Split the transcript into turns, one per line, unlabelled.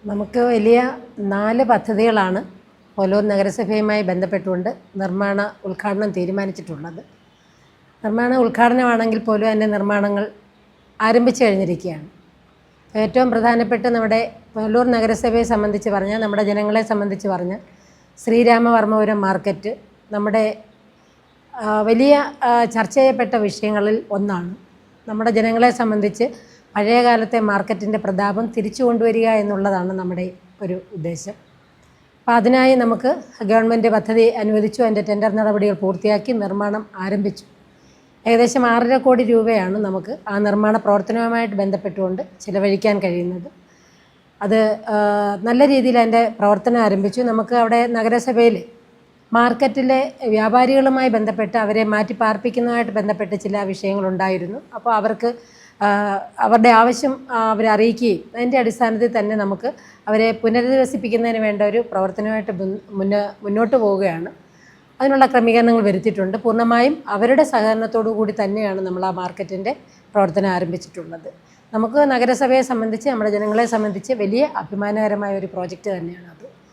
നമുക്ക് വലിയ 4 പദ്ധതികളാണ് പോലൂർ നഗരസഭയുമായി ബന്ധപ്പെട്ടുകൊണ്ട് നിർമ്മാണ ഉദ്ഘാടനം തീരുമാനിച്ചിട്ടുള്ളത്. നിർമ്മാണ ഉദ്ഘാടനമാണെങ്കിൽ പോലും അതിൻ്റെ നിർമ്മാണങ്ങൾ ആരംഭിച്ചു കഴിഞ്ഞിരിക്കുകയാണ്. ഏറ്റവും പ്രധാനപ്പെട്ട നമ്മുടെ പോലൂർ നഗരസഭയെ സംബന്ധിച്ച് പറഞ്ഞാൽ, നമ്മുടെ ജനങ്ങളെ സംബന്ധിച്ച് പറഞ്ഞാൽ, ശ്രീരാമവർമ്മപുരം മാർക്കറ്റ് നമ്മുടെ വലിയ ചർച്ച ചെയ്യപ്പെട്ട വിഷയങ്ങളിൽ ഒന്നാണ്. നമ്മുടെ ജനങ്ങളെ സംബന്ധിച്ച് പഴയകാലത്തെ മാർക്കറ്റിൻ്റെ പ്രതാപം തിരിച്ചു കൊണ്ടുവരിക എന്നുള്ളതാണ് നമ്മുടെ ഒരു ഉദ്ദേശം. അപ്പോൾ അതിനായി നമുക്ക് ഗവൺമെൻറ് പദ്ധതി അനുവദിച്ചു, അതിൻ്റെ ടെൻഡർ നടപടികൾ പൂർത്തിയാക്കി നിർമ്മാണം ആരംഭിച്ചു. ഏകദേശം 6.5 കോടി രൂപയാണ് നമുക്ക് ആ നിർമ്മാണ പ്രവർത്തനവുമായിട്ട് ബന്ധപ്പെട്ടുകൊണ്ട് ചിലവഴിക്കാൻ കഴിയുന്നത്. അത് നല്ല രീതിയിൽ അതിൻ്റെ പ്രവർത്തനം ആരംഭിച്ചു. നമുക്ക് അവിടെ നഗരസഭയിൽ മാർക്കറ്റിലെ വ്യാപാരികളുമായി ബന്ധപ്പെട്ട് അവരെ മാറ്റി പാർപ്പിക്കുന്നതുമായിട്ട് ബന്ധപ്പെട്ട് ചില വിഷയങ്ങളുണ്ടായിരുന്നു. അപ്പോൾ അവർക്ക് അവരുടെ ആവശ്യം അവരെ അറിയിക്കുകയും അതിൻ്റെ അടിസ്ഥാനത്തിൽ തന്നെ നമുക്ക് അവരെ പുനരധിവസിപ്പിക്കുന്നതിന് വേണ്ട ഒരു പ്രവർത്തനമായിട്ട് മുന്നോട്ട് പോവുകയാണ്. അതിനുള്ള ക്രമീകരണങ്ങൾ വരുത്തിയിട്ടുണ്ട്. പൂർണ്ണമായും അവരുടെ സഹകരണത്തോടു കൂടി തന്നെയാണ് നമ്മൾ ആ മാർക്കറ്റിൻ്റെ പ്രവർത്തനം ആരംഭിച്ചിട്ടുള്ളത്. നമുക്ക് നഗരസഭയെ സംബന്ധിച്ച്, നമ്മുടെ ജനങ്ങളെ സംബന്ധിച്ച് വലിയ അഭിമാനകരമായ ഒരു പ്രോജക്റ്റ് തന്നെയാണത്.